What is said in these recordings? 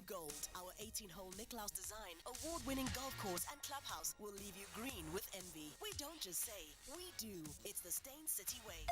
Gold, our 18-hole Niklaus design, award-winning golf course and clubhouse will leave you green with envy. We don't just say, we do. It's the Stain City way.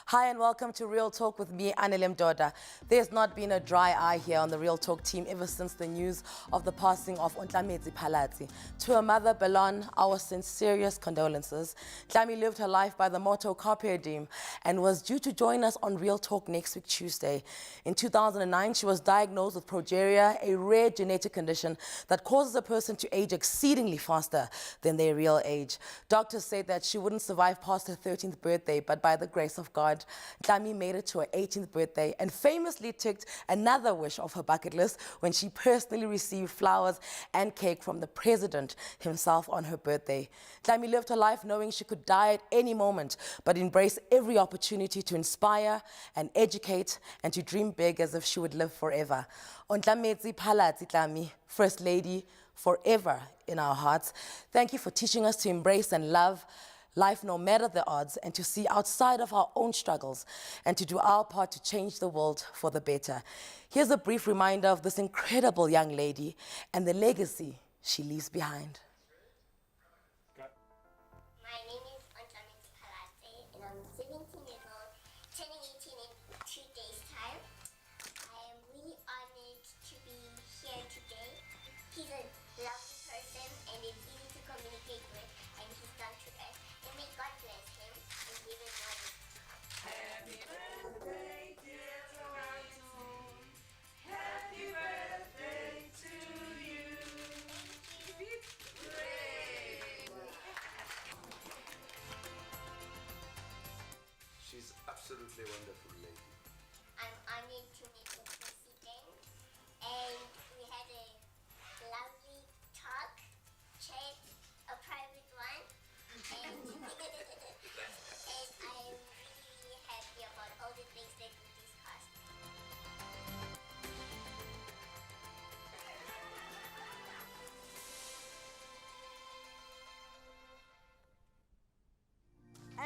Hi and welcome to Real Talk with me, Anele. There's not been a dry eye here on the Real Talk team ever since the news of the passing of Ndaba. To her mother, Belon, our sincerest condolences. Ndaba lived her life by the motto Carpe Diem and was due to join us on Real Talk next week, Tuesday. In 2009, she was diagnosed with progeria, a rare genetic condition that causes a person to age exceedingly faster than their real age. Doctors said that she wouldn't survive past her 13th birthday, but by the grace of God, Ndaba made it to her 18th birthday and famously ticked another wish off her bucket list when she personally received flowers and cake from the president himself on her birthday. Ndaba lived her life knowing she could die at any moment, but embraced every opportunity to inspire and educate and to dream big as if she would live forever. Ndaba, First Lady, forever in our hearts. Thank you for teaching us to embrace and love life no matter the odds, and to see outside of our own struggles and to do our part to change the world for the better. Here's a brief reminder of this incredible young lady and the legacy she leaves behind. My name is Mkhwanazi-Xaluva and I'm 17 years old, turning 18 in 2 days' time. I am really honored to be here today. He's a lovely person and it's easy to communicate with, and he's down to earth. And may God bless him and give him more wisdom. Happy birthday, dear Toronto. Happy birthday to you. Hooray. She's absolutely wonderful lady. I'm honored to meet the president, and we had a lovely talk, chat, a private one, and, and I'm really happy about all the things that we discussed.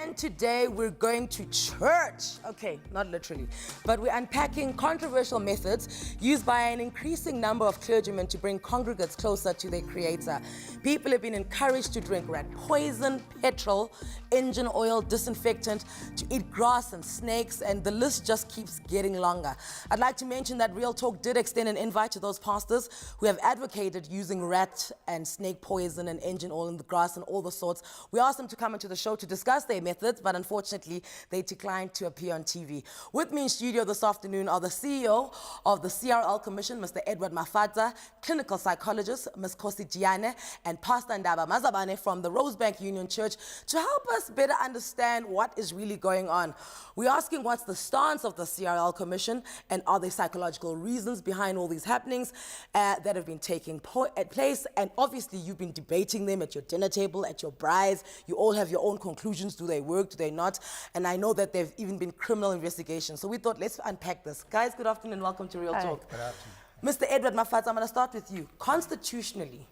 And today we're going to church. Okay, not literally, but we're unpacking controversial methods used by an increasing number of clergymen to bring congregates closer to their Creator. People have been encouraged to drink rat poison, petrol, engine oil, disinfectant, to eat grass and snakes, and the list just keeps getting longer. I'd like to mention that Real Talk did extend an invite to those pastors who have advocated using rat and snake poison and engine oil in the grass and all the sorts. We asked them to come into the show to discuss their methods, but unfortunately they declined to appear on TV. With me in studio this afternoon are the CEO of the CRL Commission, Mr. Edward Mafata, clinical psychologist, Ms. Khosi Jiyane, and Pastor Ndaba Mazabane from the Rosebank Union Church to help us better understand what is really going on. We're asking what's the stance of the CRL Commission, and are there psychological reasons behind all these happenings that have been taking place, and obviously you've been debating them at your dinner table, at your braais. You all have your own conclusions. Do they work? Do they not? And I know that there have even been criminal investigations. So we thought, let's unpack this. Guys, good afternoon. Welcome to Real Talk. Good afternoon. Mr. Edward Mafata, I'm going to start with you. Constitutionally,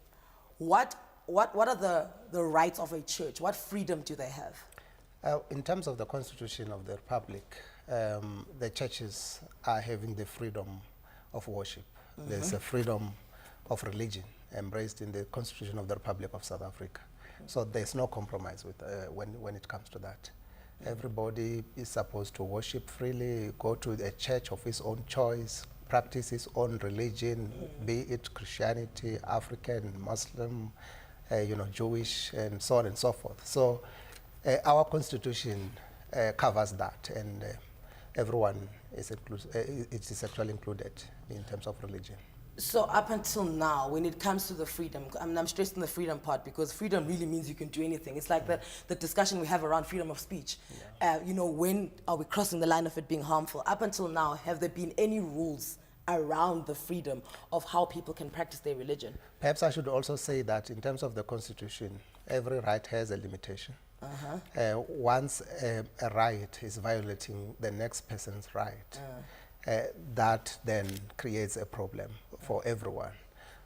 what are the rights of a church? What freedom do they have? In terms of the Constitution of the Republic, the churches are having the freedom of worship. Mm-hmm. There's a freedom of religion embraced in the Constitution of the Republic of South Africa. So there's no compromise with when it comes to that. Everybody is supposed to worship freely, go to a church of his own choice, practice his own religion, be it Christianity, African, Muslim, Jewish, and so on and so forth. So our Constitution covers that, and everyone is it is actually included in terms of religion. So up until now, when it comes to the freedom, I'm stressing the freedom part because freedom really means you can do anything. It's like the discussion we have around freedom of speech. Yeah. When are we crossing the line of it being harmful? Up until now, have there been any rules around the freedom of how people can practice their religion? Perhaps I should also say that in terms of the Constitution, every right has a limitation. Once a right is violating the next person's right, that then creates a problem for everyone.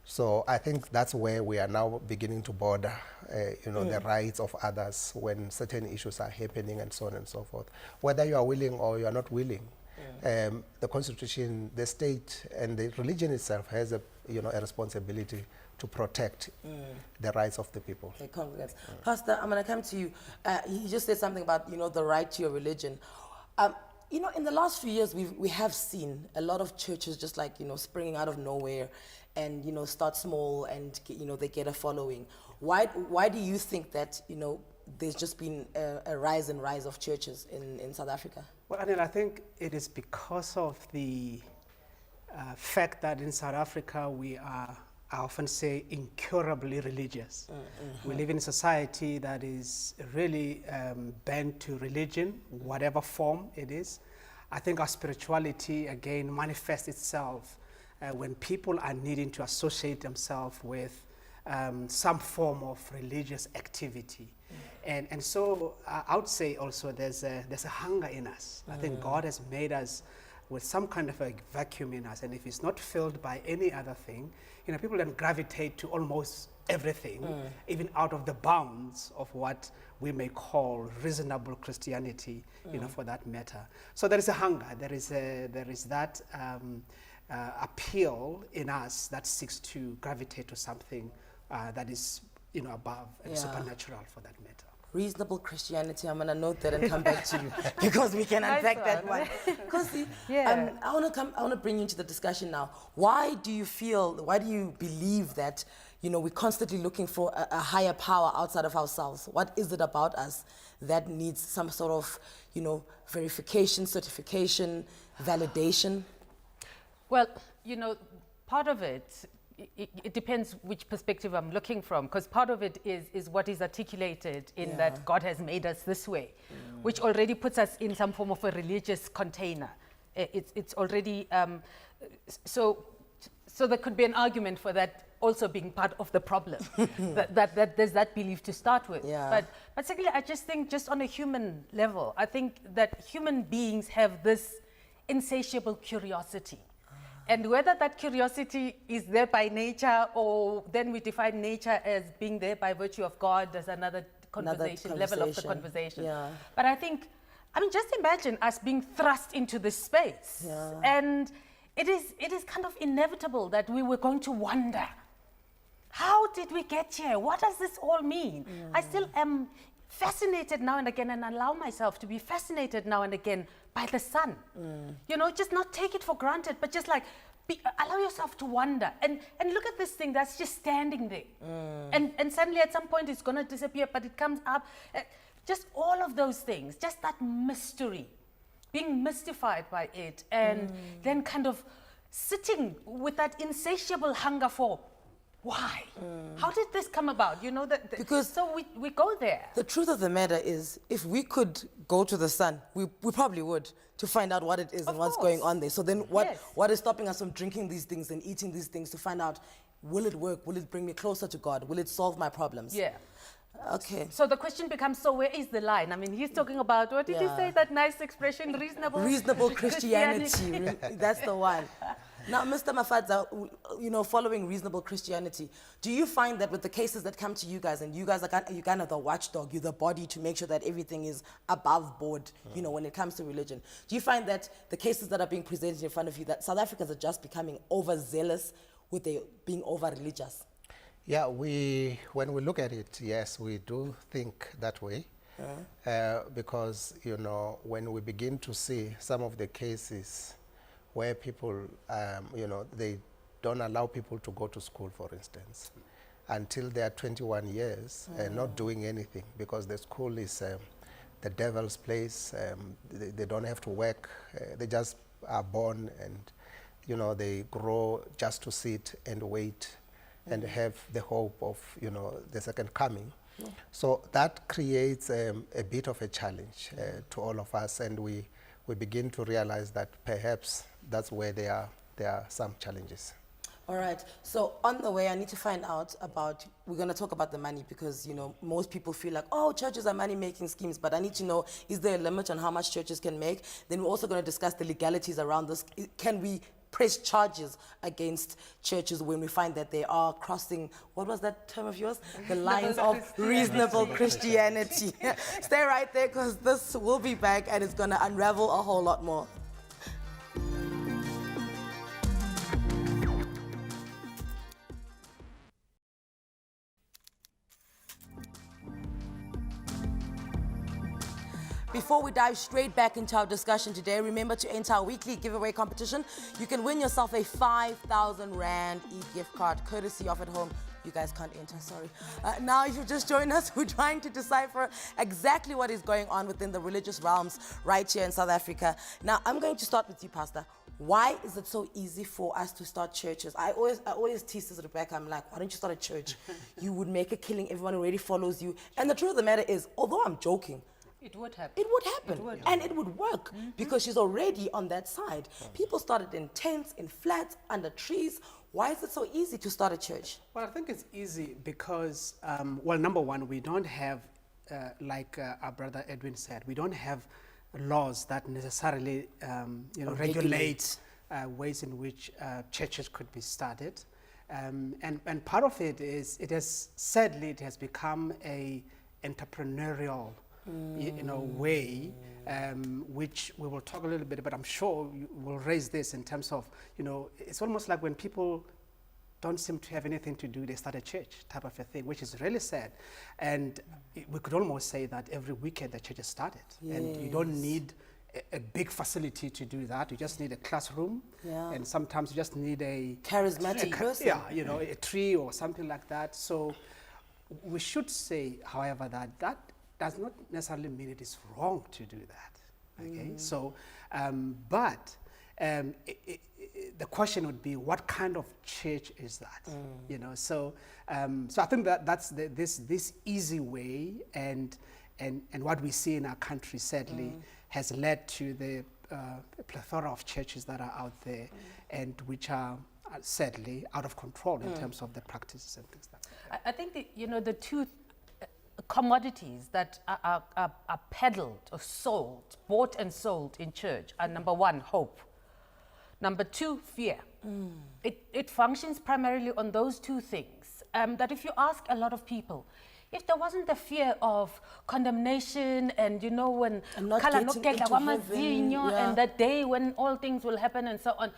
So I think that's where we are now beginning to border, the rights of others when certain issues are happening and so on and so forth. Whether you are willing or you are not willing, the Constitution, the state, and the religion itself has a responsibility to protect the rights of the people. The congregants. Pastor, I'm going to come to you. You just said something about, the right to your religion. In the last few years, we have seen a lot of churches just like, springing out of nowhere and, start small and, they get a following. Why do you think that, there's just been a rise of churches in South Africa? Well, Anele, I think it is because of the fact that in South Africa we are, I often say, incurably religious. We live in a society that is really bent to religion, whatever form it is. I think our spirituality, again, manifests itself when people are needing to associate themselves with some form of religious activity. And so I would say also there's a hunger in us. I think God has made us with some kind of a vacuum in us, and if it's not filled by any other thing, people then gravitate to almost everything, even out of the bounds of what we may call reasonable Christianity, for that matter. So there is a hunger, there is that appeal in us that seeks to gravitate to something that is, above and supernatural for that matter. Reasonable Christianity, I'm going to note that and come back to you because we can unpack that one. Khosi, I want to bring you into the discussion now. Why do you believe that, we're constantly looking for a higher power outside of ourselves? What is it about us that needs some sort of, verification, certification, validation? Well, part of it depends which perspective I'm looking from, because part of it is what is articulated in that God has made us this way, which already puts us in some form of a religious container. It's already, so there could be an argument for that also being part of the problem, that there's that belief to start with. But secondly, I just think just on a human level, I think that human beings have this insatiable curiosity. And whether that curiosity is there by nature, or then we define nature as being there by virtue of God, there's another conversation, level of the conversation. But I think, just imagine us being thrust into this space. And it is kind of inevitable that we were going to wonder, how did we get here? What does this all mean? I still am fascinated now and again, and allow myself to be fascinated now and again by the sun. Just not take it for granted, but just like allow yourself to wonder and look at this thing that's just standing there. And suddenly at some point it's going to disappear, but it comes up. Just all of those things, just that mystery, being mystified by it, and then kind of sitting with that insatiable hunger for why? How did this come about? Because so we go there. The truth of the matter is, if we could go to the sun, we probably would, to find out what it is and what's going on there. So then what is stopping us from drinking these things and eating these things to find out, will it work? Will it bring me closer to God? Will it solve my problems? Okay. So the question becomes, so where is the line? He's talking about, what did you say, that nice expression, reasonable Christianity. That's the one. Now, Mr. Mafadza, following reasonable Christianity, do you find that with the cases that come to you guys, and you guys are kind of the watchdog, you're the body to make sure that everything is above board, when it comes to religion, do you find that the cases that are being presented in front of you, that South Africans are just becoming overzealous with their being over-religious? Yeah, when we look at it, yes, we do think that way. Because, when we begin to see some of the cases where people, they don't allow people to go to school, for instance, until they are 21 years and not doing anything, because the school is the devil's place. They don't have to work. They just are born and, they grow just to sit and wait and have the hope of, the second coming. So that creates a bit of a challenge to all of us, and we begin to realize that perhaps that's where they are there are some challenges. All right. So on the way, I need to find out about, we're going to talk about the money because, you know, most people feel like, oh, churches are money-making schemes, but I need to know, is there a limit on how much churches can make? Then we're also going to discuss the legalities around this. Can we press charges against churches when we find that they are crossing, what was that term of yours? The lines of reasonable Christianity. Stay right there because this will be back and it's going to unravel a whole lot more. Before we dive straight back into our discussion today, remember to enter our weekly giveaway competition. You can win yourself a 5,000 Rand e-gift card, courtesy of At Home. You guys can't enter, sorry. Now, if you've just joined us, we're trying to decipher exactly what is going on within the religious realms right here in South Africa. Now, I'm going to start with you, Pastor. Why is it so easy for us to start churches? I always tease this, Rebecca. I'm like, why don't you start a church? You would make a killing. Everyone already follows you. And the truth of the matter is, although I'm joking, it would happen. It would happen. And it would work because she's already on that side. People started in tents, in flats, under trees. Why is it so easy to start a church? Well, I think it's easy because, well, number one, we don't have, like our brother Edwin said, we don't have laws that necessarily, regulate ways in which churches could be started. And part of it is, sadly, it has become a entrepreneurial way, which we will talk a little bit about. I'm sure we'll raise this in terms of, it's almost like when people don't seem to have anything to do, they start a church type of a thing, which is really sad. And we could almost say that every weekend the church is started. Yes. And you don't need a big facility to do that. You just need a classroom. Yeah. And sometimes you just need a charismatic person. Yeah, a tree or something like that. So we should say, however, that does not necessarily mean it is wrong to do that, okay? So, but the question would be, what kind of church is that? So I think that's this easy way, and what we see in our country sadly has led to the plethora of churches that are out there, and which are sadly out of control in terms of the practices and things like that. I think the two commodities that are peddled or sold, bought and sold in church are number one, hope. Number two, fear. It functions primarily on those two things. That if you ask a lot of people, if there wasn't the fear of condemnation and when and the day when all things will happen and so on,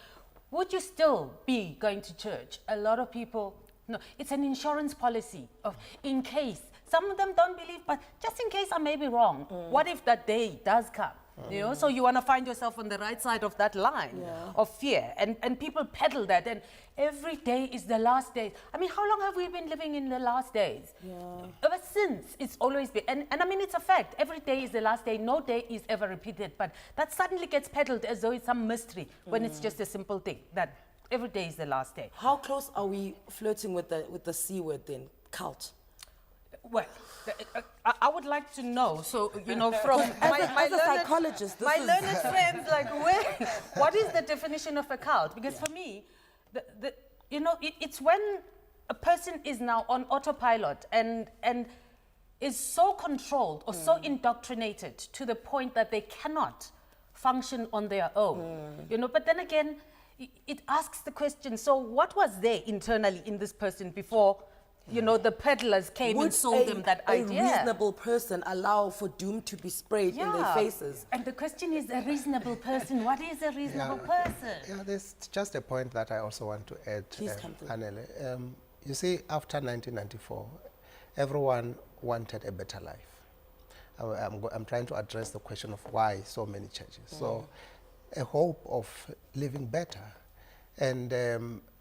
would you still be going to church? A lot of people, no. It's an insurance policy of in case. Some of them don't believe, but just in case I may be wrong, what if that day does come? So you want to find yourself on the right side of that line of fear. And people peddle that. And every day is the last day. I mean, how long have we been living in the last days? Ever since, it's always been. And I mean, it's a fact. Every day is the last day. No day is ever repeated. But that suddenly gets peddled as though it's some mystery when it's just a simple thing, that every day is the last day. How close are we flirting with the C word then, cult? Well, I would like to know. So, from my psychologist, my learned friends, like, what is the definition of a cult? Because for me, it's when a person is now on autopilot and is so controlled or so indoctrinated to the point that they cannot function on their own. But then again, it asks the question, so what was there internally in this person before the peddlers came and sold them that idea? Would a reasonable person allow for doom to be sprayed in their faces? And the question is, a reasonable person, what is a reasonable person? Yeah, there's just a point that I also want to add, Anele. You see, after 1994, everyone wanted a better life. I'm trying to address the question of why so many churches. So, a hope of living better. And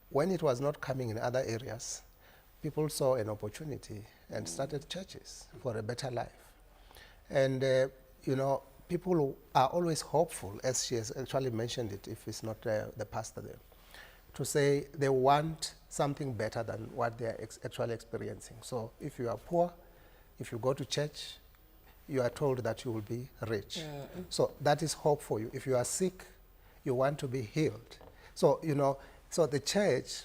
when it was not coming in other areas, people saw an opportunity and started churches for a better life. And, people are always hopeful, as she has actually mentioned it, if it's not the pastor there, to say they want something better than what they are actually experiencing. So if you are poor, if you go to church, you are told that you will be rich. So that is hope for you. If you are sick, you want to be healed. So, you know, so the church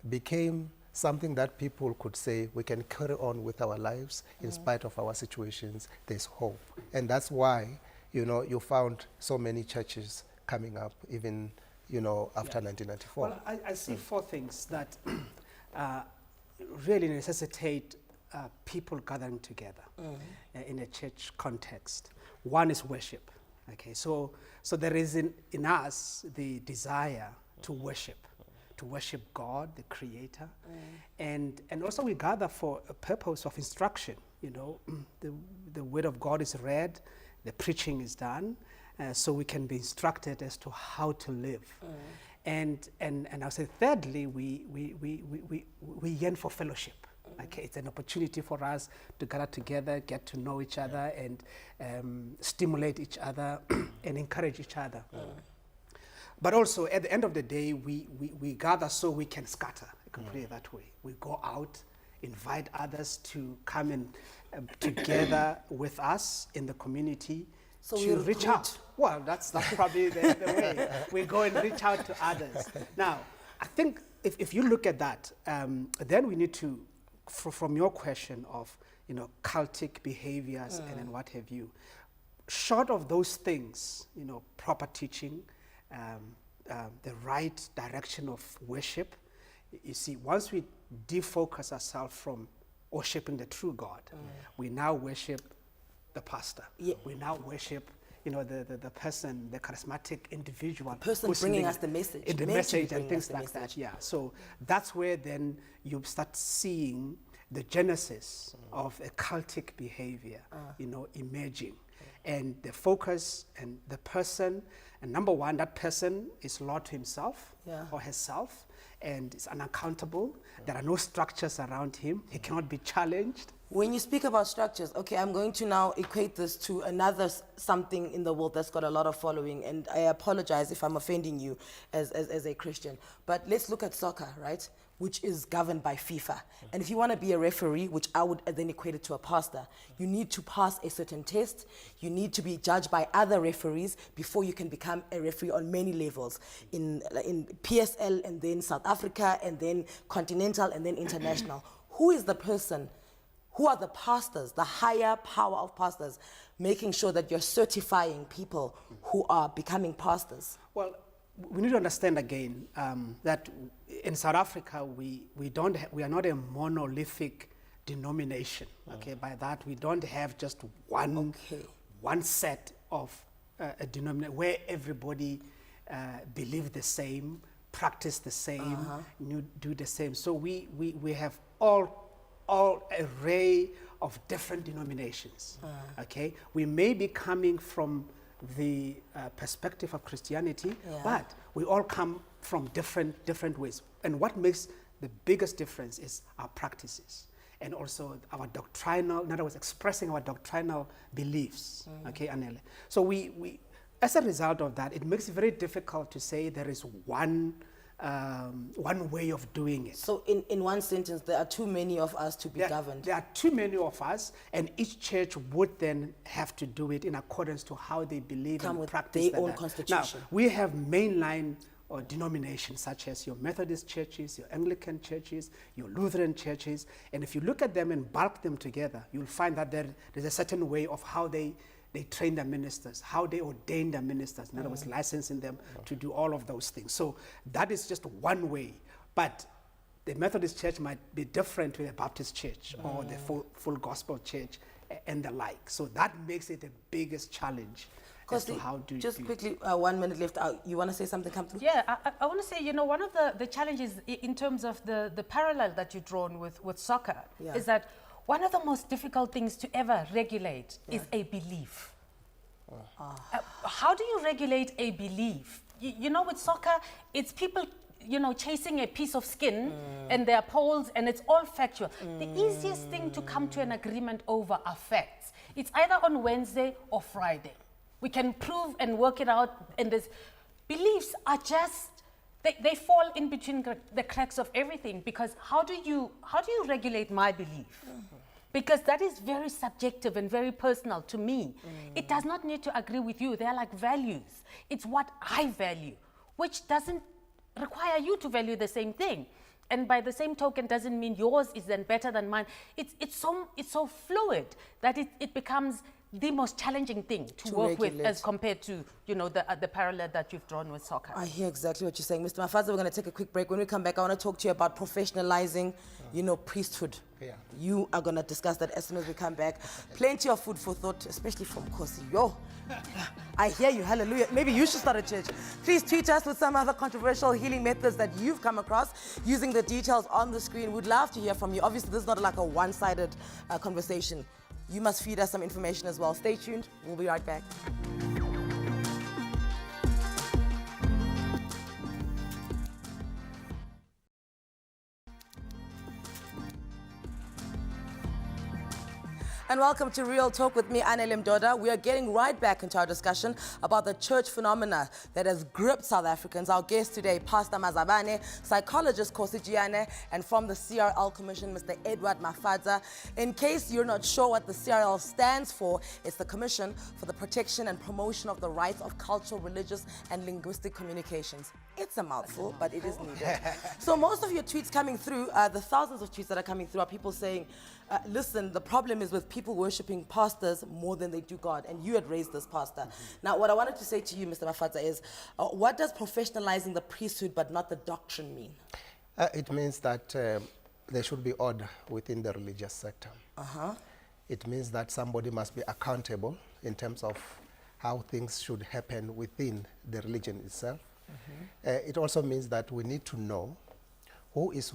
became something that people could say we can carry on with our lives in spite of our situations. There's hope. And that's why, you know, you found so many churches coming up even, you know, after 1994. Well, I see four things that really necessitate people gathering together in a church context. One is worship. Okay, so there is in us the desire to worship God, the Creator, and also we gather for a purpose of instruction. You know, the Word of God is read, the preaching is done, so we can be instructed as to how to live. And I'll say thirdly, we yearn for fellowship. Okay, it's an opportunity for us to gather together, get to know each other, and stimulate each other and encourage each other. But also, at the end of the day, we gather so we can scatter. I can put it that way. We go out, invite others to come and together with us in the community So to we reach out. Well, that's probably the way. We go and reach out to others. Now, I think if you look at that, then we need to, from your question of, you know, cultic behaviors and then what have you, short of those things, you know, proper teaching, the right direction of worship. You see, once we defocus ourselves from worshiping the true God, we now worship the pastor. We now worship, you know, the person, the charismatic individual. Person who's bringing living us the message. in the Meant to message bring and things us the like message. that. Yeah. So that's where then you start seeing the genesis of a cultic behavior, you know, emerging. And the focus and the person, and number one, that person is Lord to himself or herself, and is unaccountable. There are no structures around him. He cannot be challenged. When you speak about structures, okay, I'm going to now equate this to another something in the world that's got a lot of following, and I apologize if I'm offending you as a Christian, but let's look at soccer, right? Which is governed by FIFA. And if you want to be a referee, which I would then equate it to a pastor, you need to pass a certain test. You need to be judged by other referees before you can become a referee on many levels. In PSL, and then South Africa, and then continental, and then international. Who is the person? Who are the pastors, the higher power of pastors, making sure that you're certifying people who are becoming pastors? Well, we need to understand again that in South Africa we are not a monolithic denomination. Okay, by that we don't have just one set of a denomination where everybody believe the same, practice the same, do the same. So we have all array of different denominations. Okay, we may be coming from the perspective of Christianity, but we all come from different ways. And what makes the biggest difference is our practices and also our doctrinal, in other words, expressing our doctrinal beliefs. Okay, Anele. So we as a result of that, it makes it very difficult to say there is one way of doing it. So in one sentence, there are too many of us to be governed. There are too many of us, and each church would then have to do it in accordance to how they believe Come and with practice their own that. constitution. Now, we have mainline denominations such as your Methodist churches, your Anglican churches, your Lutheran churches, and if you look at them and bulk them together, you'll find that there's a certain way of how they train their ministers, how they ordain their ministers, in other words, licensing them to do all of those things. So that is just one way. But the Methodist church might be different to the Baptist church or the full gospel church and the like. So that makes it the biggest challenge as to how do just you quickly, 1 minute left. You want to say something, come through? Yeah, I want to say, you know, one of the challenges in terms of the parallel that you've drawn with soccer is that one of the most difficult things to ever regulate is a belief. How do you regulate a belief? You know, with soccer, it's people, you know, chasing a piece of skin and there are polls and it's all factual. The easiest thing to come to an agreement over are facts. It's either on Wednesday or Friday. We can prove and work it out, and this beliefs are just, they fall in between the cracks of everything, because how do you regulate my belief? Because that is very subjective and very personal to me. It does not need to agree with you. They're like values. It's what I value, which doesn't require you to value the same thing. And by the same token doesn't mean yours is then better than mine. It's so fluid that it becomes the most challenging thing to work with as compared to, the parallel that you've drawn with soccer. I hear exactly what you're saying. Mr. Mkhwanazi, we're going to take a quick break. When we come back, I want to talk to you about professionalizing, priesthood. Yeah. You are going to discuss that as soon as we come back. Plenty of food for thought, especially from Khosi. Yo, I hear you, hallelujah. Maybe you should start a church. Please tweet us with some other controversial healing methods that you've come across using the details on the screen. We'd love to hear from you. Obviously, this is not like a one-sided conversation. You must feed us some information as well. Stay tuned. We'll be right back. And welcome to Real Talk with me, Anele. We are getting right back into our discussion about the church phenomena that has gripped South Africans. Our guest today, Pastor Mazabane, Psychologist Khosi Jiyane, and from the CRL Commission, Mr. Edward Mafadza. In case you're not sure what the CRL stands for, it's the Commission for the Protection and Promotion of the Rights of Cultural, Religious, and Linguistic Communications. It's a mouthful, but it is needed. So most of your tweets coming through, the thousands of tweets that are coming through, are people saying, listen, the problem is with people worshipping pastors more than they do God. And you had raised this, Pastor. Now, what I wanted to say to you, Mr. Mafadza, is what does professionalizing the priesthood but not the doctrine mean? It means that there should be order within the religious sector. It means that somebody must be accountable in terms of how things should happen within the religion itself. It also means that we need to know who is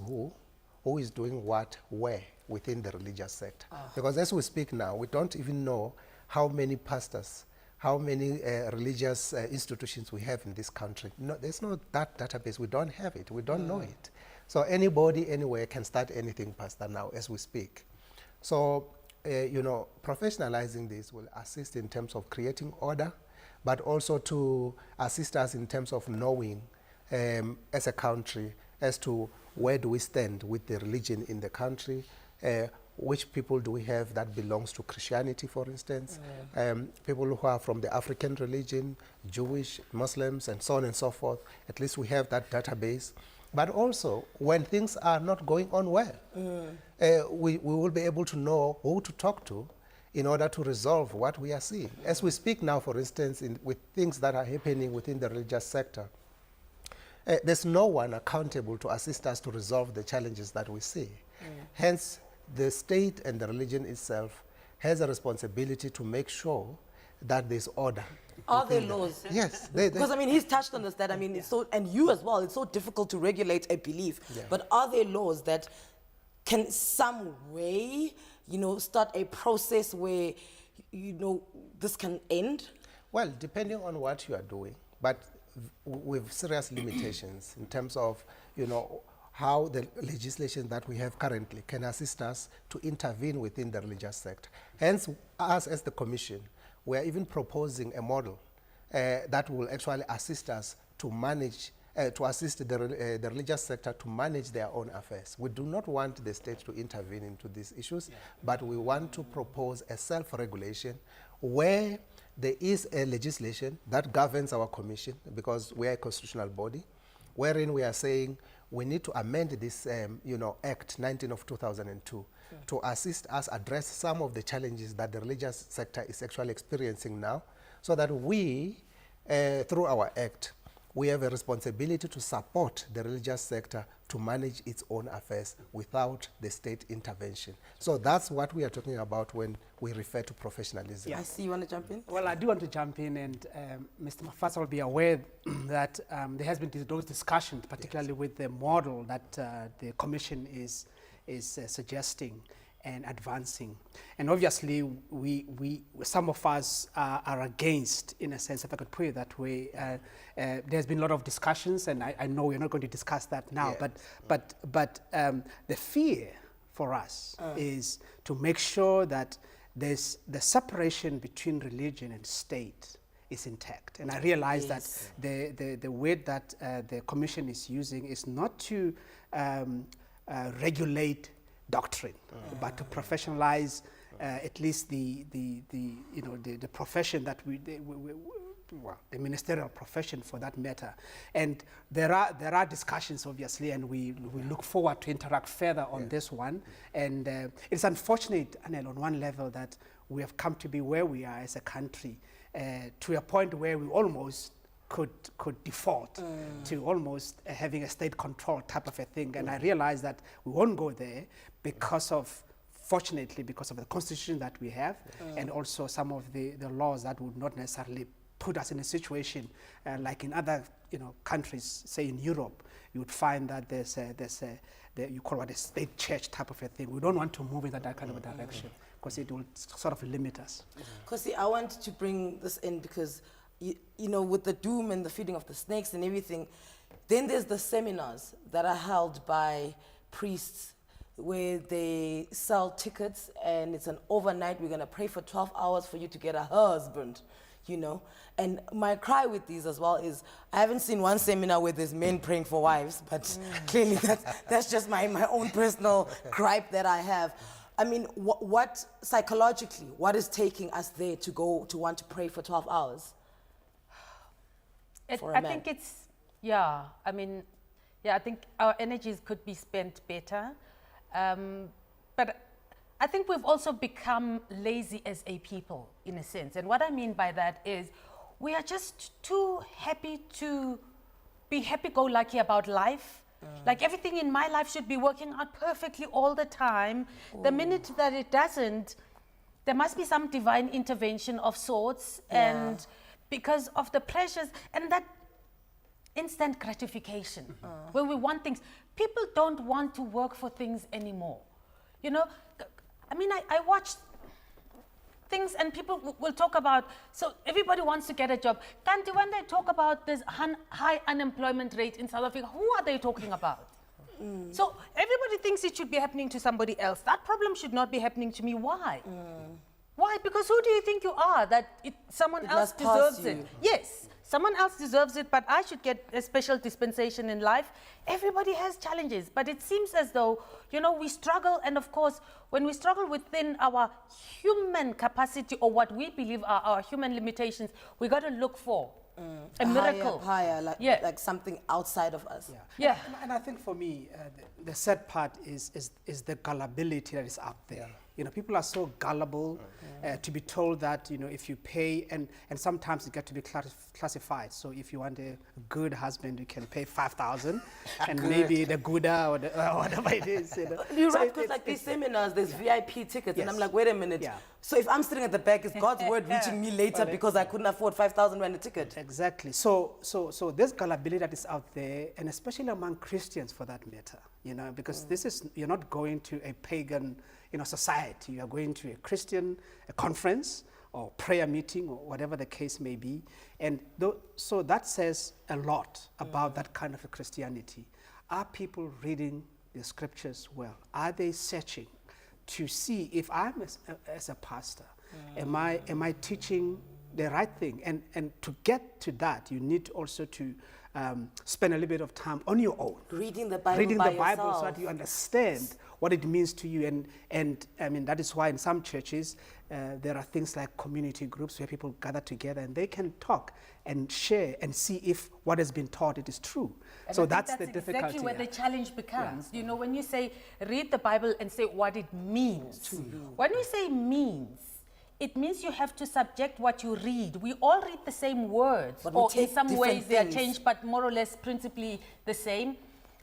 doing what, where within the religious sector. Because as we speak now, we don't even know how many pastors, how many religious institutions we have in this country. No, there's no that database. We don't have it. We don't know it. So anybody, anywhere can start anything, Pastor, now as we speak. So, professionalizing this will assist in terms of creating order, but also to assist us in terms of knowing as a country as to where do we stand with the religion in the country, which people do we have that belongs to Christianity, for instance, people who are from the African religion, Jewish, Muslims, and so on and so forth. At least we have that database. But also, when things are not going on well, we will be able to know who to talk to in order to resolve what we are seeing. As we speak now, for instance, with things that are happening within the religious sector, there's no one accountable to assist us to resolve the challenges that we see. Hence, the state and the religion itself has a responsibility to make sure that there's order. Are there laws? Yes. Because, he's touched on this, that, it's so, and you as well, it's so difficult to regulate a belief. But are there laws that can some way, start a process where, this can end? Well, depending on what you are doing, but with serious limitations in terms of, how the legislation that we have currently can assist us to intervene within the religious sector. Hence, us as the Commission, we are even proposing a model that will actually assist us to manage, to assist the religious sector to manage their own affairs. We do not want the state to intervene into these issues, but we want to propose a self-regulation where there is a legislation that governs our Commission, because we are a constitutional body, wherein we are saying we need to amend this, Act 19 of 2002 to assist us address some of the challenges that the religious sector is actually experiencing now, so that we, through our Act, we have a responsibility to support the religious sector to manage its own affairs without the state intervention. So that's what we are talking about when we refer to professionalism. I see you want to jump in? Well, I do want to jump in, and Mr. Mafadza will be aware that there has been those discussions, particularly with the model that the Commission is suggesting and advancing. And obviously, some of us are against, in a sense, if I could put it that way. There's been a lot of discussions, and I know we're not going to discuss that now, but the fear for us is to make sure that there's the separation between religion and state is intact. And I realize that the word that the Commission is using is not to regulate doctrine, but to professionalize at least the profession that well, the ministerial profession for that matter. And there are discussions, obviously, and we look forward to interact further on this one. And it's unfortunate, Anele, on one level, that we have come to be where we are as a country, to a point where we almost could default to almost having a state control type of a thing. And I realize that we won't go there fortunately, because of the constitution that we have, and also some of the laws that would not necessarily put us in a situation like in other countries, say in Europe, you would find that there's you call it a state church type of a thing. We don't want to move in that kind of a direction because it will sort of limit us. Khosi, I want to bring this in because, with the doom and the feeding of the snakes and everything, then there's the seminars that are held by priests where they sell tickets and it's an overnight, we're going to pray for 12 hours for you to get a husband, And my cry with these as well is, I haven't seen one seminar where there's men praying for wives, but clearly that's just my own personal gripe that I have. I mean, what psychologically, what is taking us there to want to pray for 12 hours? I think it's, I think our energies could be spent better. But I think we've also become lazy as a people, in a sense. And what I mean by that is we are just too happy to be happy-go-lucky about life. Like everything in my life should be working out perfectly all the time. The minute that it doesn't, there must be some divine intervention of sorts. And because of the pressures and that instant gratification, where we want things. People don't want to work for things anymore. I mean, I watch things and people will talk about, so everybody wants to get a job. Kanti, when they talk about this high unemployment rate in South Africa, who are they talking about? So everybody thinks it should be happening to somebody else. That problem should not be happening to me. Why? Why? Because who do you think you are that someone else deserves it? Yes. Someone else deserves it, but I should get a special dispensation in life. Everybody has challenges, but it seems as though, we struggle. And of course, when we struggle within our human capacity or what we believe are our human limitations, we got to look for a miracle. Higher, like something outside of us. Yeah. And I think for me, the sad part is the gullibility that is out there. People are so gullible to be told that, if you pay, and sometimes it gets to be classified. So if you want a good husband, you can pay 5,000, and maybe the Gouda or whatever it is. You're right, because like these seminars, there's VIP tickets, and I'm like, wait a minute. So if I'm sitting at the back, is God's word reaching me later because I couldn't afford 5,000 rand a ticket? Exactly. So there's gullibility that is out there, and especially among Christians for that matter. Because you're not going to a pagan society. You are going to a conference or prayer meeting or whatever the case may be. And so that says a lot about that kind of a Christianity. Are people reading the scriptures well? Are they searching to see if I'm as a pastor, am I teaching the right thing? And to get to that, you need also to spend a little bit of time on your own. Reading the Bible so that you understand what it means to you. And I mean, that is why in some churches, there are things like community groups where people gather together and they can talk and share and see if what has been taught it is true. And so I think that's the difficulty. Exactly where the challenge becomes. When you say read the Bible and say what it means. When we say means, it means you have to subject what you read. We all read the same words, or in some ways they are changed, but more or less principally the same.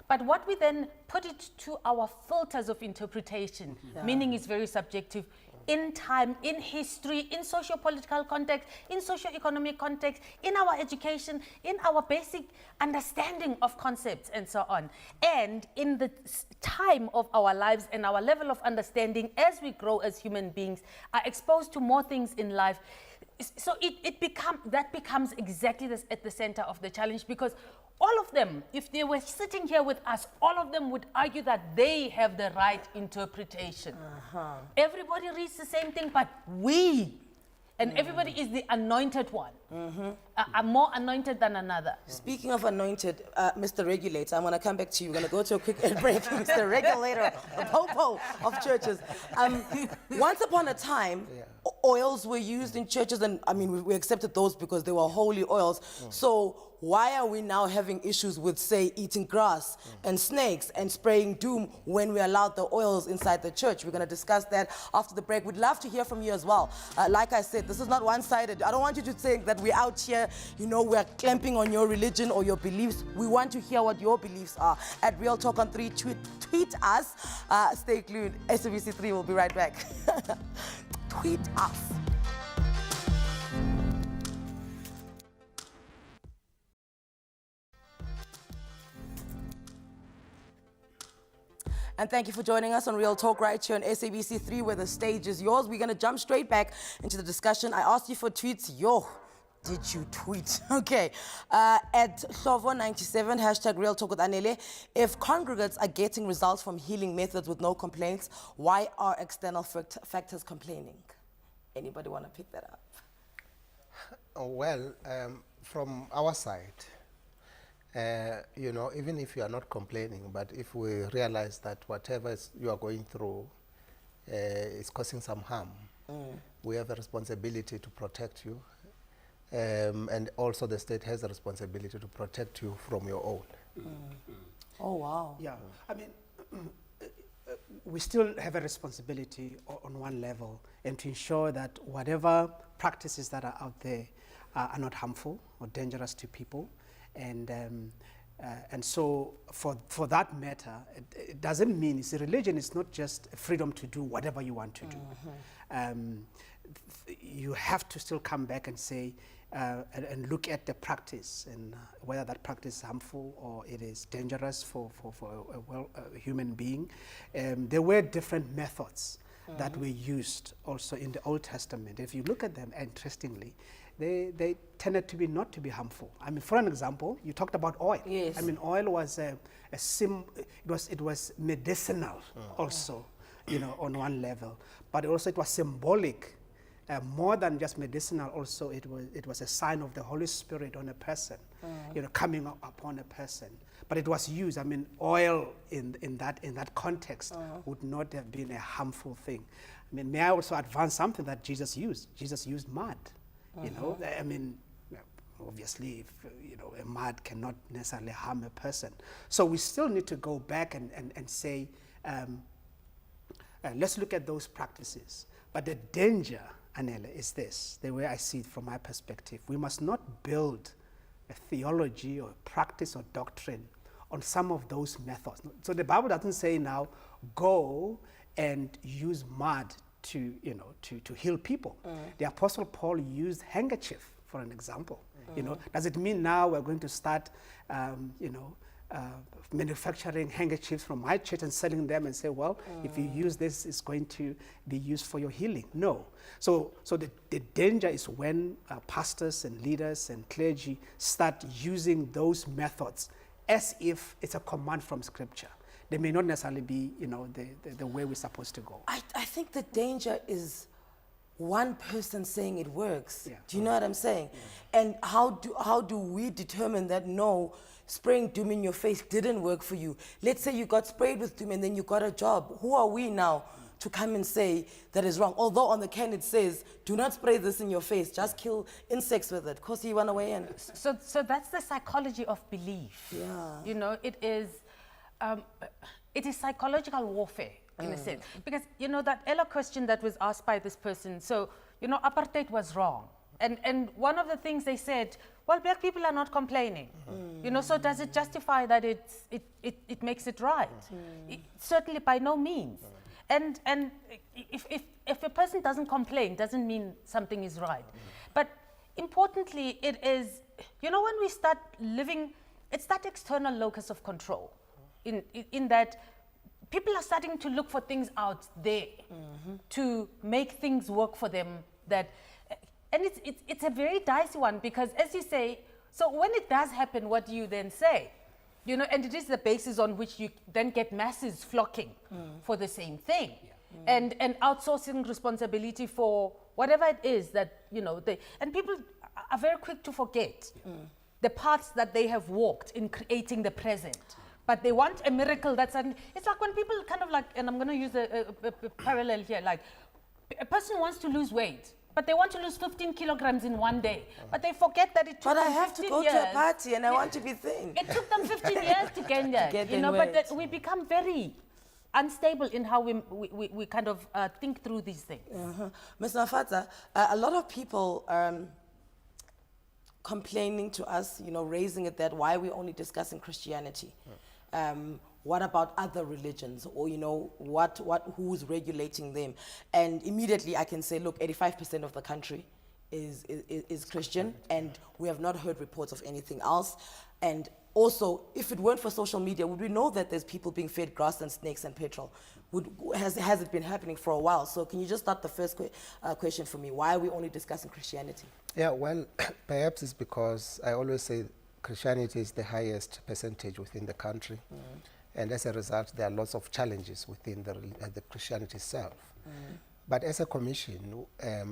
But what we then put it to our filters of interpretation, meaning is very subjective, in time, in history, in socio-political context, in socio-economic context, in our education, in our basic understanding of concepts and so on. And in the time of our lives and our level of understanding as we grow as human beings, are exposed to more things in life. So that becomes exactly at the center of the challenge, because all of them, if they were sitting here with us, all of them would argue that they have the right interpretation. Everybody reads the same thing, but everybody is the anointed one. are more anointed than another. Speaking of anointed, Mr. Regulator, I'm going to come back to you. We're going to go to a quick ad break. Mr. Regulator, the popo of churches. Once upon a time, oils were used in churches, and I mean, we accepted those because they were holy oils. So why are we now having issues with, say, eating grass and snakes and spraying doom when we allowed the oils inside the church? We're going to discuss that after the break. We'd love to hear from you as well. Like I said, this is not one-sided. I don't want you to think that we're out here, you know, we're clamping on your religion or your beliefs. We want to hear what your beliefs are. At Real Talk on 3, tweet us. Stay glued. SABC3 will be right back. Tweet us. And thank you for joining us on Real Talk right here on SABC3, where the stage is yours. We're going to jump straight back into the discussion. I asked you for tweets. Did you tweet? Okay. At Thovo97, hashtag Real Talk with Anele. If congregates are getting results from healing methods with no complaints, why are external factors complaining? Anybody want to pick that up? Well, from our side, you know, even if you are not complaining, but if we realize that whatever you are going through is causing some harm, we have a responsibility to protect you. And also the state has a responsibility to protect you from your own. Oh, wow. Yeah, I mean, we still have a responsibility on one level, and to ensure that whatever practices that are out there are not harmful or dangerous to people. And so for that matter, it doesn't mean, religion is not just freedom to do whatever you want to do. You have to still come back and say, and look at the practice and whether that practice is harmful or it is dangerous for a human being. There were different methods that were used also in the Old Testament. If you look at them, interestingly, they tended to be not to be harmful. I mean, for an example, you talked about oil. Yes. I mean, oil was it was medicinal also, you know, on one level, but also it was symbolic. More than just medicinal, also it was a sign of the Holy Spirit on a person, you know, coming upon a person. But it was used. I mean, oil in that context would not have been a harmful thing. I mean, may I also advance something that Jesus used? Jesus used mud. You know, I mean, obviously, you know, a mud cannot necessarily harm a person. So we still need to go back and say, let's look at those practices. But the danger, Anele, is this, the way I see it from my perspective. We must not build a theology or practice or doctrine on some of those methods. So the Bible doesn't say now, go and use mud to, you know, to heal people. The Apostle Paul used handkerchief, for an example. You know, does it mean now we're going to start, you know, manufacturing handkerchiefs from my church and selling them and say, well, if you use this, it's going to be used for your healing? No. So the danger is when pastors and leaders and clergy start using those methods as if it's a command from Scripture. They may not necessarily be, you know, the way we're supposed to go. I think the danger is one person saying it works. Yeah. Do you know what I'm saying? Yeah. And how do we determine that no, spraying doom in your face didn't work for you? Let's say you got sprayed with doom and then you got a job. Who are we now to come and say that is wrong? Although on the can it says, do not spray this in your face, just kill insects with it. Khosi, you want to weigh in? So that's the psychology of belief. Yeah. You know, it is psychological warfare in a sense. Because, you know, that earlier question that was asked by this person, so, you know, apartheid was wrong. And one of the things they said, well, black people are not complaining. You know, so does it justify that it makes it right? Certainly by no means. And if a person doesn't complain, doesn't mean something is right. But importantly, it is, you know, when we start living, it's that external locus of control in that people are starting to look for things out there to make things work for them. And it's a very dicey one, because as you say, so when it does happen, what do you then say? You know, and it is the basis on which you then get masses flocking for the same thing. And outsourcing responsibility for whatever it is that, you know, and people, are very quick to forget the paths that they have walked in creating the present. But they want a miracle that's, it's like when people kind of like, and I'm going to use a parallel here, like a person wants to lose weight, but they want to lose 15 kilograms in one day. But they forget that it took them 15 years. But I have to go to a party and I want to be thin. It took them 15 years to gain that, you know, but that we become very unstable in how we kind of think through these things. Ms. Mafatsa, a lot of people complaining to us, you know, raising it that why we're only discussing Christianity. What about other religions, or, you know, who's regulating them? And immediately I can say, look, 85% of the country is Christian, and we have not heard reports of anything else. And also, if it weren't for social media, would we know that there's people being fed grass and snakes and petrol? Has it been happening for a while? So can you just start the first question for me? Why are we only discussing Christianity? Yeah, well, perhaps it's because I always say Christianity is the highest percentage within the country. And as a result, there are lots of challenges within the Christianity itself. But as a commission,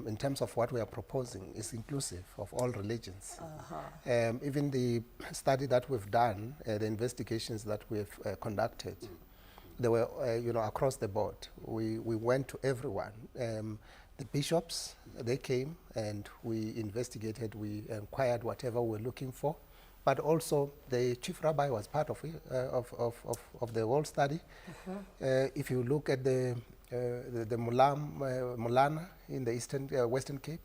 in terms of what we are proposing, is inclusive of all religions. Even the study that we've done, the investigations that we've conducted, they were, you know, across the board. We went to everyone. The bishops, they came and we investigated, we inquired whatever we were looking for. But also the chief rabbi was part of the whole study. If you look at the Mulana in the Western Cape,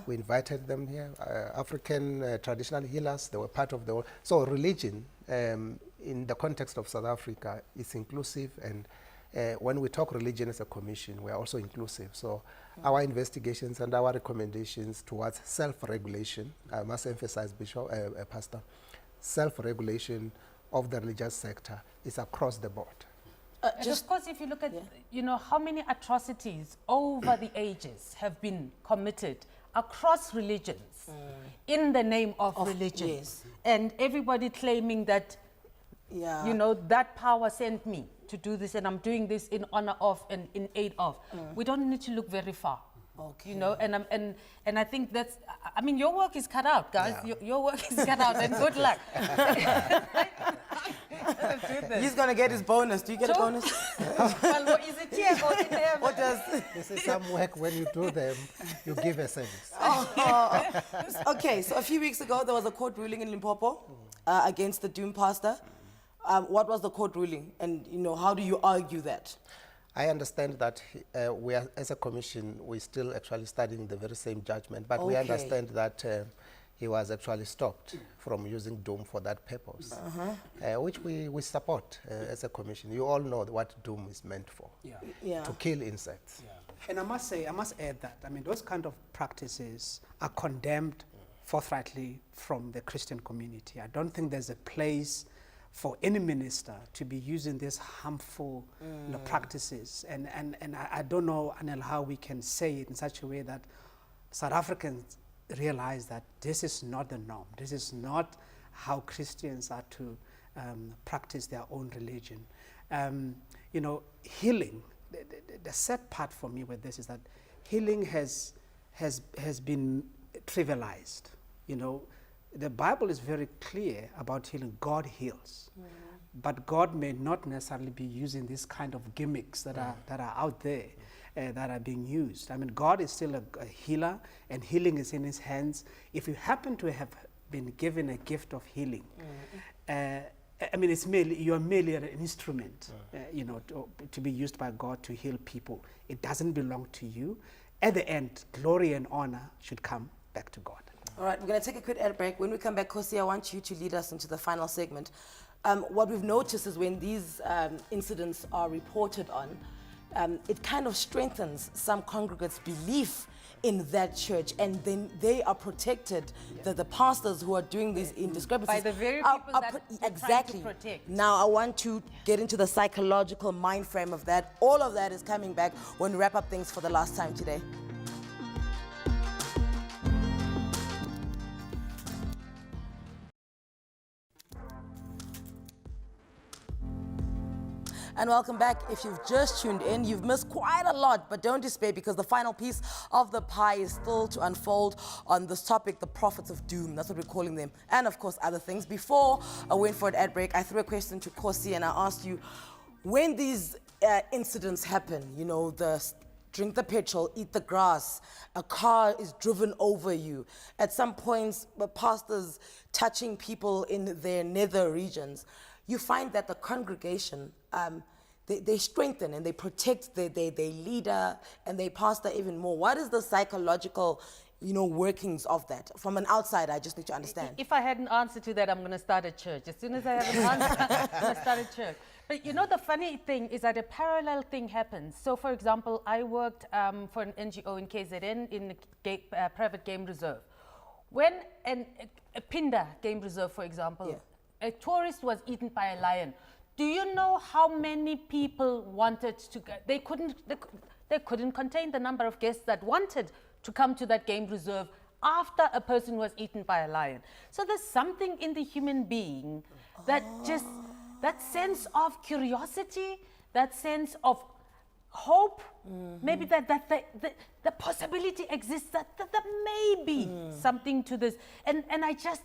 we invited them here. African traditional healers, they were part of the whole. So religion, in the context of South Africa, is inclusive, and when we talk religion as a commission, we are also inclusive. So our investigations and our recommendations towards self-regulation, I must emphasize, Bishop, Pastor, self-regulation of the religious sector is across the board. Just of course, if you look at, you know, how many atrocities over the ages have been committed across religions in the name of religion. Yes. And everybody claiming that, you know, that power sent me to do this, and I'm doing this in honor of and in aid of. We don't need to look very far. You know, and I think that's, I mean, your work is cut out, guys. Your work is cut out, and good luck. He's going to get his bonus. Do you get a bonus? Well, what is it here or in there? What does? This is some work. When you do them, you give a service. Okay, so a few weeks ago, there was a court ruling in Limpopo against the Doom pastor. What was the court ruling? And, you know, how do you argue that? I understand that we are, as a commission, we're still actually studying the very same judgment, but we understand that he was actually stopped from using Doom for that purpose, which we support as a commission. You all know what Doom is meant for, to kill insects. And I must add that, I mean, those kind of practices are condemned forthrightly from the Christian community. I don't think there's a place for any minister to be using these harmful practices. And I don't know, Anele, how we can say it in such a way that South Africans realize that this is not the norm. This is not how Christians are to practice their own religion. You know, healing, the sad part for me with this is that healing has been trivialized. You know, the Bible is very clear about healing. God heals. But God may not necessarily be using these kind of gimmicks that are out there that are being used. I mean, God is still a healer, and healing is in his hands. If you happen to have been given a gift of healing, I mean, you're merely an instrument, you know, to be used by God to heal people. It doesn't belong to you. At the end, glory and honor should come back to God. All right, we're going to take a quick ad break. When we come back, Khosi, I want you to lead us into the final segment. What we've noticed is when these incidents are reported on, it kind of strengthens some congregants' belief in that church, and then they are protected. The pastors who are doing these indiscrepancies by the very people that exactly trying to protect. Now I want to get into the psychological mind frame of that. All of that is coming back when we wrap up things for the last time today. and welcome back. If you've just tuned in, you've missed quite a lot, but don't despair because the final piece of the pie is still to unfold on this topic, the prophets of doom. That's what we're calling them, and of course other things. Before I went for an ad break, I threw a question to Khosi and I asked you, when these incidents happen, you know, drink the petrol, eat the grass, a car is driven over you. At some points, pastors touching people in their nether regions, you find that the congregation, they strengthen and they protect their leader and their pastor even more. What is the psychological, you know, workings of that? From an outsider, I just need to understand. If I had an answer to that, I'm going to start a church. As soon as I have an answer, I'm going to start a church. But you know, the funny thing is that a parallel thing happens. So, for example, I worked for an NGO in KZN in a private game reserve. When a Pinda game reserve, for example, a tourist was eaten by a lion. Do you know how many people wanted to go? They couldn't contain the number of guests that wanted to come to that game reserve after a person was eaten by a lion. So there's something in the human being that just, that sense of curiosity, that sense of hope, maybe that the possibility exists that there may be something to this, and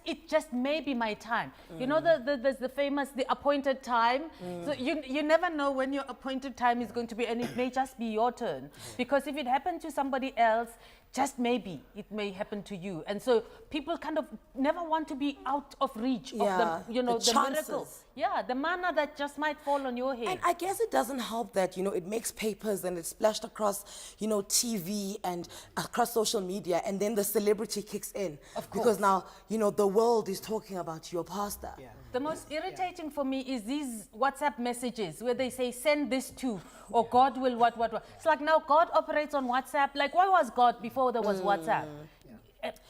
it just may be my time. You know, there's the famous, the appointed time. So you never know when your appointed time is going to be, and it may just be your turn, because if it happened to somebody else, just maybe it may happen to you. And so people kind of never want to be out of reach of the, you know, the miracle. Yeah, the manna that just might fall on your head. And I guess it doesn't help that, you know, it makes papers and it's splashed across, you know, TV and across social media, and then the celebrity kicks in. Of course. Because now, you know, the world is talking about your pastor. Yeah. The most irritating for me is these WhatsApp messages where they say, send this to, or God will what. It's like, now God operates on WhatsApp. Like, why was God before there was WhatsApp?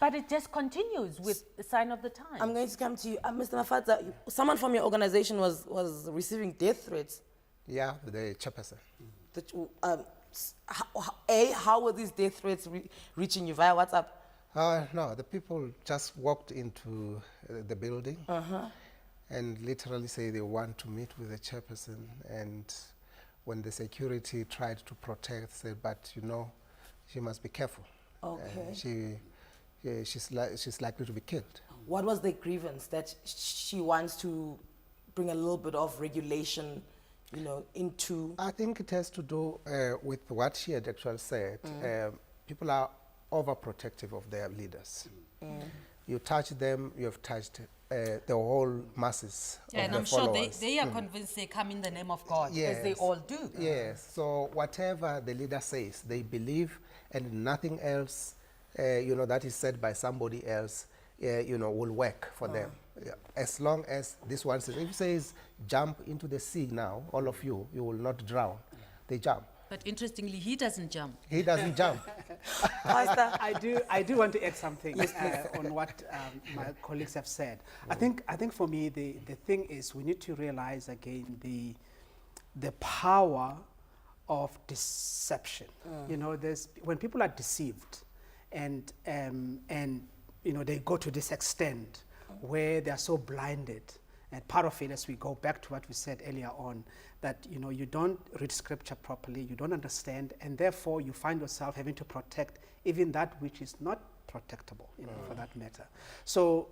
But it just continues with the sign of the times. I'm going to come to you. Mr. Mafadza, someone from your organization was receiving death threats. Yeah, the chairperson. How were these death threats reaching you? Via WhatsApp? No, the people just walked into the building and literally say they want to meet with the chairperson, and when the security tried to protect, said, but you know, she must be careful. Okay. She's likely to be killed. What was the grievance that she wants to bring a little bit of regulation, you know, into? I think it has to do with what she had actually said. People are overprotective of their leaders. You touch them, you have touched the whole masses of and the I'm followers. sure they are convinced they come in the name of God, as they all do. Yes, so whatever the leader says, they believe, and nothing else, you know, that is said by somebody else, you know, will work for them. As long as this one says, if he says, jump into the sea now, all of you, you will not drown. They jump. But interestingly, he doesn't jump. He doesn't jump. Pastor, I do want to add something on what my colleagues have said. I think for me the thing is we need to realize again the power of deception. You know, when people are deceived, and you know, they go to this extent where they are so blinded. And part of it, as we go back to what we said earlier on, that, you know, you don't read scripture properly, you don't understand, and therefore you find yourself having to protect even that which is not protectable, you know, for that matter. So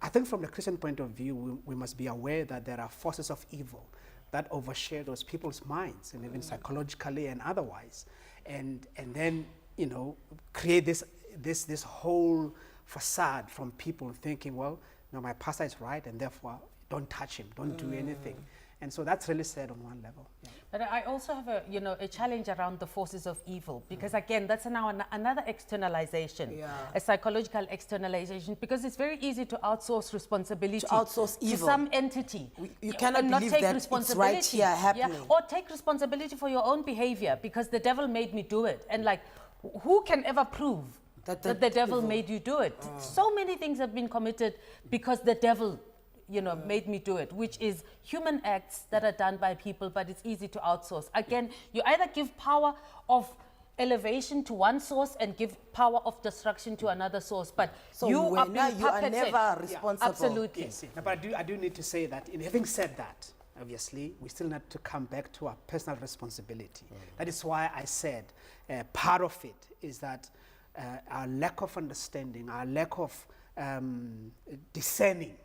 I think from the Christian point of view, we must be aware that there are forces of evil that overshadows people's minds, and even psychologically and otherwise, and then, you know, create this whole facade from people thinking, well, no, my pastor is right, and therefore don't touch him, don't do anything. And so that's really sad on one level. Yeah. But I also have a challenge around the forces of evil, because again, that's now another externalization, a psychological externalization, because it's very easy to outsource responsibility to some entity. You cannot believe that it's right here happening. Or take responsibility for your own behavior, because the devil made me do it. And like, who can ever prove that the devil made you do it? So many things have been committed because the devil, you know, made me do it, which is human acts that are done by people, but it's easy to outsource. Again, you either give power of elevation to one source and give power of destruction to another source, but so you are never responsible. Absolutely. Yes, but I do need to say that, in having said that, obviously, we still need to come back to our personal responsibility. That is why I said part of it is that our lack of understanding, our lack of discerning,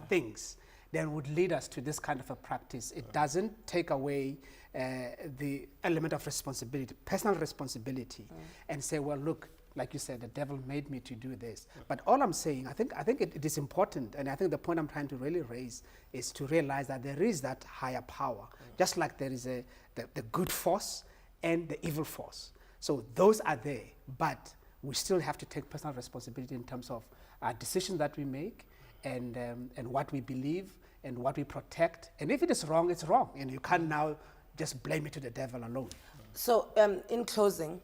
things, then would lead us to this kind of a practice. It doesn't take away the element of responsibility, personal responsibility, and say, well, look, like you said, the devil made me to do this. But all I'm saying, I think it is important, and I think the point I'm trying to really raise is to realize that there is that higher power, just like there is the good force and the evil force. So those are there, but we still have to take personal responsibility in terms of our decisions that we make, and what we believe, and what we protect. And if it is wrong, it's wrong, and you can't now just blame it to the devil alone. So in closing,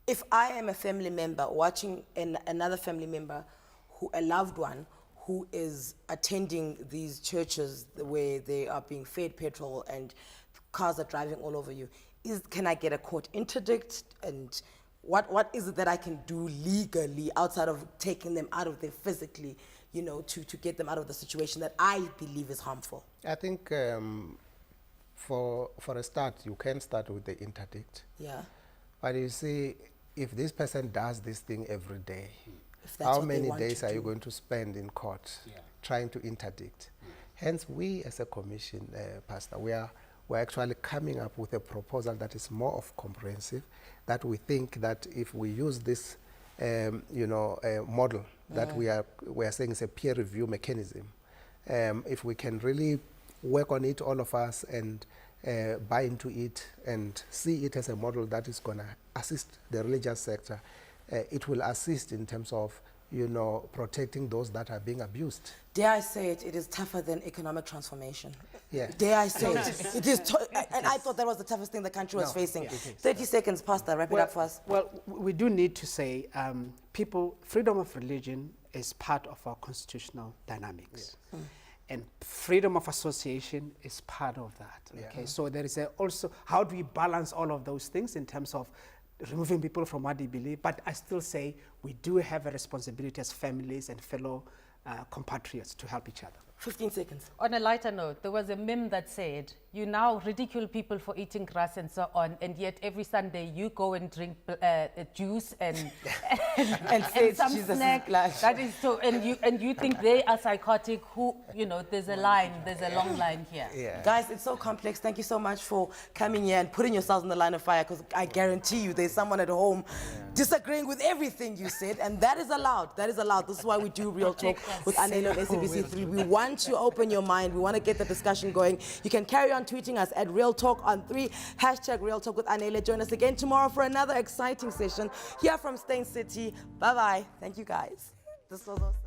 if I am a family member watching another family member, a loved one, who is attending these churches where they are being fed petrol and cars are driving all over you, can I get a court interdict? And what is it that I can do legally outside of taking them out of there physically, to get them out of the situation that I believe is harmful? I think for a start, you can start with the interdict. Yeah. But you see, if this person does this thing every day, If that's how what they many want days to are you do. going to spend in court trying to interdict? Hence, we as a commission, Pastor, we're actually coming up with a proposal that is more of comprehensive, that we think that if we use this model that we are saying is a peer review mechanism, if we can really work on it, all of us, and buy into it and see it as a model that is going to assist the religious sector, it will assist in terms of protecting those that are being abused. Dare I say it, it is tougher than economic transformation. Yeah. Dare I say it? It is, and I thought that was the toughest thing the country was facing. 30 seconds, Pastor, wrap it up for us. Well, we do need to say, freedom of religion is part of our constitutional dynamics. And freedom of association is part of that. Okay, so there is also, how do we balance all of those things in terms of removing people from what they believe? But I still say we do have a responsibility as families and fellow compatriots to help each other. 15 seconds. On a lighter note, there was a meme that said, you now ridicule people for eating grass and so on, and yet every Sunday you go and drink juice and say some Jesus is snack. black. That is so, and you think they are psychotic. Who, there's a line, there's a long line here. Yeah. Guys, it's so complex. Thank you so much for coming here and putting yourselves in the line of fire, because I guarantee you there's someone at home disagreeing with everything you said, and that is allowed. That is allowed. This is why we do Real Talk with Anele on SABC3. We want to open your mind. We want to get the discussion going. You can carry on tweeting us at Real Talk on 3, #Real Talk with Anele. Join us again tomorrow for another exciting session here from Stain City. Bye-bye. Thank you, guys. This was awesome.